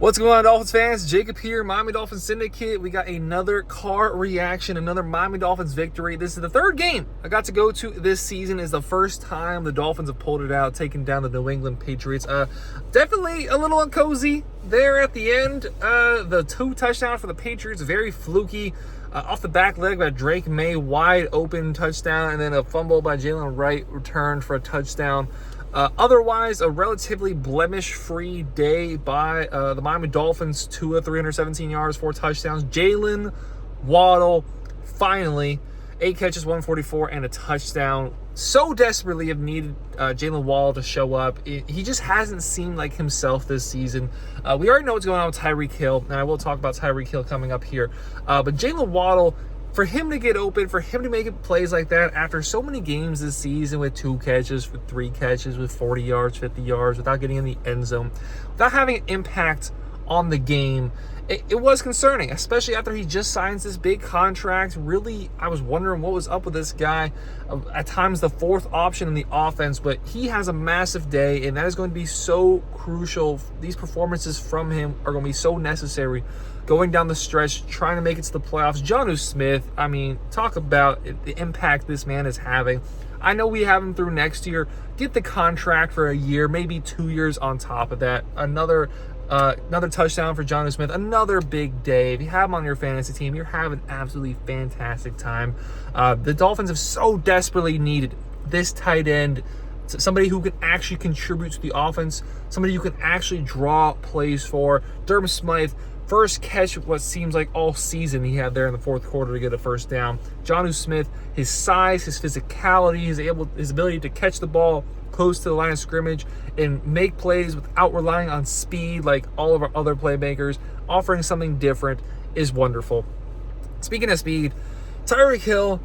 What's going on, Dolphins fans? Jacob here, Miami Dolphins Syndicate. We got another car reaction, another Miami Dolphins victory. This is the third game I got to go to this season. Is the first time the Dolphins have pulled it out, taking down the New England Patriots. Definitely a little uncozy there at the end. The 2 touchdowns for the Patriots, very fluky. Off the back leg by Drake May, wide open touchdown, and then a fumble by Jalen Wright returned for a touchdown. Otherwise, a relatively blemish-free day by the Miami Dolphins. Tua, 317 yards, 4 touchdowns. Jalen Waddle, finally, 8 catches, 144, and a touchdown. So desperately have needed Jalen Waddle to show up. He just hasn't seemed like himself this season. We already know what's going on with Tyreek Hill, and I will talk about Tyreek Hill coming up here. But Jalen Waddle, for him to get open, for him to make plays like that after so many games this season with 2 catches, with 3 catches, with 40 yards, 50 yards, without getting in the end zone, without having an impact on the game, it was concerning, especially after he just signs this big contract. Really, I was wondering what was up with this guy. At times, the 4th option in the offense, but he has a massive day, and that is going to be so crucial. These performances from him are going to be so necessary going down the stretch, trying to make it to the playoffs. Jonnu Smith, I mean, talk about the impact this man is having. I know we have him through next year. Get the contract for a year, maybe 2 years on top of that. Another touchdown for Jonnu Smith, another big day. If you have him on your fantasy team, you're having an absolutely fantastic time. The Dolphins have so desperately needed this tight end, somebody who can actually contribute to the offense, somebody who can actually draw plays for. Durham Smythe, first catch what seems like all season he had there in the 4th quarter to get a first down. Jonnu Smith, his size, his physicality, his ability to catch the ball close to the line of scrimmage and make plays without relying on speed like all of our other playmakers, offering something different, is wonderful. Speaking of speed, Tyreek Hill,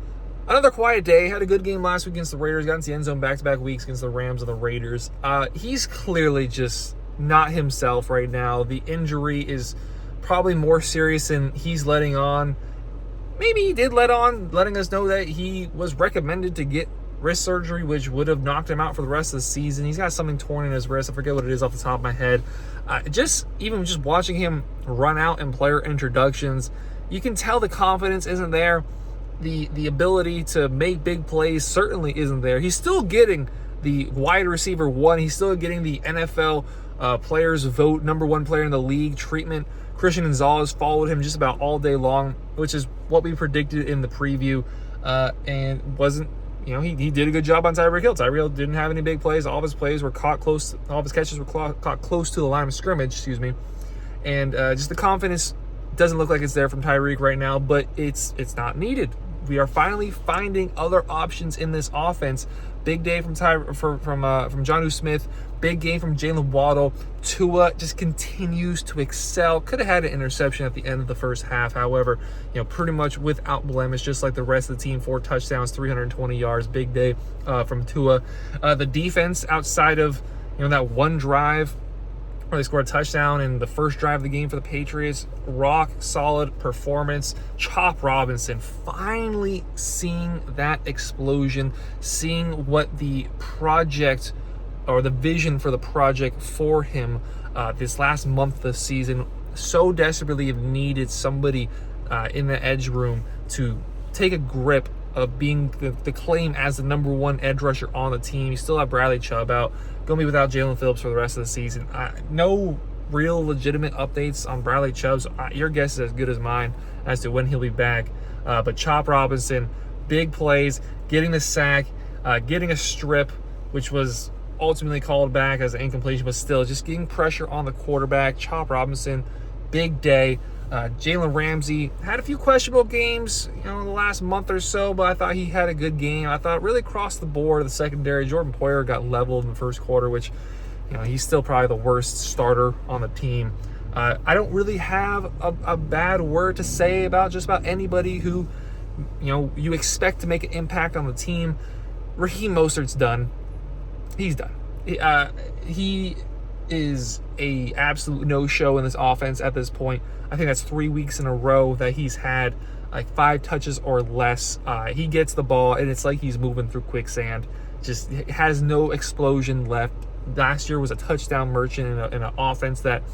another quiet day. Had a good game last week against the Raiders. Got into the end zone back-to-back weeks against the Rams and the Raiders. He's clearly just not himself right now. The injury is probably more serious than he's letting on. Maybe he did let on, letting us know that he was recommended to get wrist surgery, which would have knocked him out for the rest of the season. He's got something torn in his wrist. I forget what it is off the top of my head. Just watching him run out in player introductions, you can tell the confidence isn't there. The ability to make big plays certainly isn't there. He's still getting the wide receiver 1. He's still getting the NFL players vote #1 player in the league treatment. Christian Gonzalez followed him just about all day long, which is what we predicted in the preview, and wasn't. He did a good job on Tyreek Hill. Tyreek Hill didn't have any big plays. All of his plays were caught close. All of his catches were caught close to the line of scrimmage. And just the confidence doesn't look like it's there from Tyreek right now. But it's not needed. We are finally finding other options in this offense. Big day from Jonnu Smith. Big game from Jalen Waddle. Tua just continues to excel. Could have had an interception at the end of the first half. However, pretty much without blemish, just like the rest of the team. 4 touchdowns, 320 yards. Big day from Tua. The defense, outside of that one drive where they scored a touchdown in the first drive of the game for the Patriots, rock solid performance. Chop Robinson, finally seeing that explosion, seeing what the project or the vision for the project for him this last month of the season. So desperately have needed somebody in the edge room to take a grip of being the claim as the #1 edge rusher on the team. You still have Bradley Chubb out. Going to be without Jalen Phillips for the rest of the season. No real legitimate updates on Bradley Chubb. So your guess is as good as mine as to when he'll be back. But Chop Robinson, big plays, getting the sack, getting a strip, which was ultimately called back as an incompletion, but still just getting pressure on the quarterback. Chop Robinson, big day. Jalen Ramsey had a few questionable games, in the last month or so, but I thought he had a good game. I thought really across the board, the secondary, Jordan Poyer got leveled in the first quarter, which, he's still probably the worst starter on the team. I don't really have a bad word to say about just about anybody who, you expect to make an impact on the team. Raheem Mostert's done. He's done. He is a absolute no-show in this offense at this point. I think that's 3 weeks in a row that he's had like 5 touches or less. He gets the ball, and it's like he's moving through quicksand. Just has no explosion left. Last year was a touchdown merchant in an offense that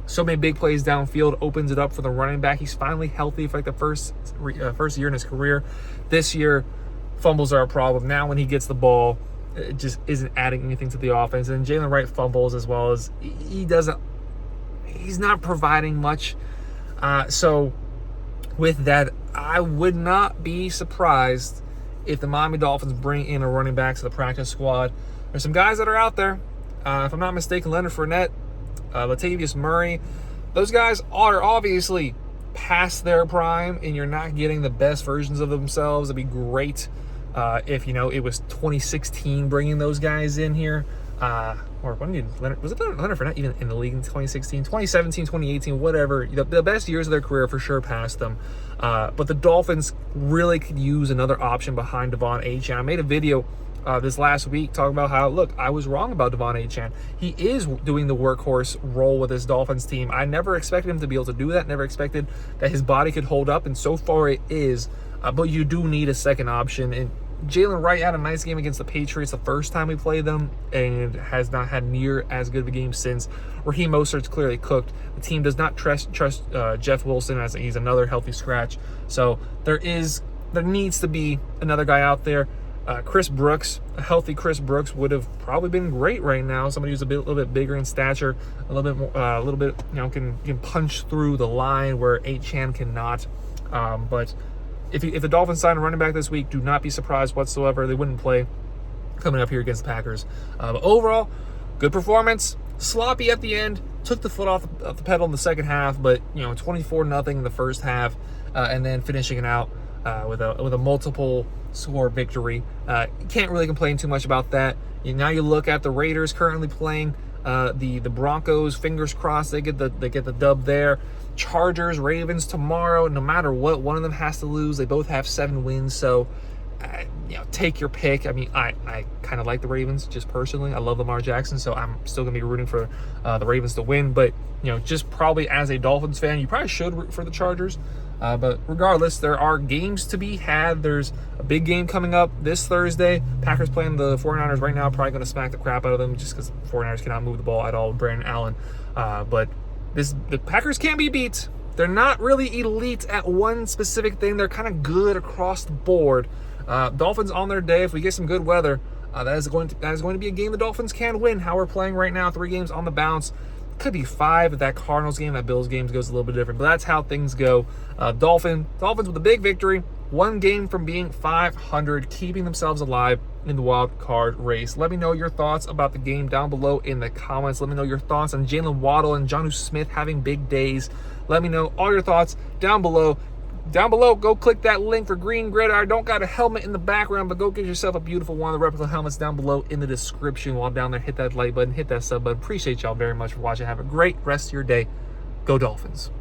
So many big plays downfield, opens it up for the running back. He's finally healthy for like the first year in his career. This year, fumbles are a problem. Now when he gets the ball, it just isn't adding anything to the offense. And Jalen Wright fumbles as well as he's not providing much. So with that, I would not be surprised if the Miami Dolphins bring in a running back to the practice squad. There's some guys that are out there. If I'm not mistaken, Leonard Fournette, Latavius Murray, those guys are obviously past their prime, and you're not getting the best versions of themselves. It'd be great if, it was 2016 bringing those guys in here. Or when did Leonard Fournette even in the league in 2016, 2017, 2018, whatever. The best years of their career for sure past them. But the Dolphins really could use another option behind Devon Achane. I made a video this last week talking about how, look, I was wrong about Devon Achane. He is doing the workhorse role with this Dolphins team. I never expected him to be able to do that. Never expected that his body could hold up, and so far it is. But you do need a second option. And Jalen Wright had a nice game against the Patriots the first time we played them, and has not had near as good of a game since. Raheem Mostert's clearly cooked. The team does not trust Jeff Wilson, as he's another healthy scratch. So there needs to be another guy out there. Chris Brooks, a healthy Chris Brooks would have probably been great right now. Somebody who's a little bit bigger in stature, a little bit can punch through the line where Achane cannot. But if the Dolphins sign a running back this week, do not be surprised whatsoever. They wouldn't play coming up here against the Packers. But overall, good performance. Sloppy at the end. Took the foot off the pedal in the second half, but 24-0 in the first half, and then finishing it out with a multiple score victory. Can't really complain too much about that. Now you look at the Raiders currently playing the Broncos. Fingers crossed they get the dub there. Chargers, Ravens tomorrow. No matter what, one of them has to lose. They both have 7 wins, so take your pick. I mean, I kind of like the Ravens just personally. I love Lamar Jackson, so I'm still gonna be rooting for the Ravens to win. But just probably as a Dolphins fan, you probably should root for the Chargers. But regardless, there are games to be had. There's a big game coming up this Thursday. Packers playing the 49ers right now. Probably going to smack the crap out of them just because the 49ers cannot move the ball at all with Brandon Allen. But the Packers can't be beat. They're not really elite at one specific thing. They're kind of good across the board. Dolphins on their day, if we get some good weather, that is going to be a game the Dolphins can win. How we're playing right now, 3 games on the bounce. Could be 5 if that Cardinals game, that Bills game goes a little bit different, but that's how things go. Dolphins with a big victory, 1 game from being 500, keeping themselves alive in the wild card race. Let me know your thoughts about the game down below in the comments. Let me know your thoughts on Jalen Waddle and Jonnu Smith having big days. Let me know all your thoughts down below. Go click that link for Green Grid. I don't got a helmet in the background, but go get yourself a beautiful one of the replica helmets down below in the description. While down there, hit that like button, hit that sub button. Appreciate y'all very much for watching. Have a great rest of your day. Go Dolphins.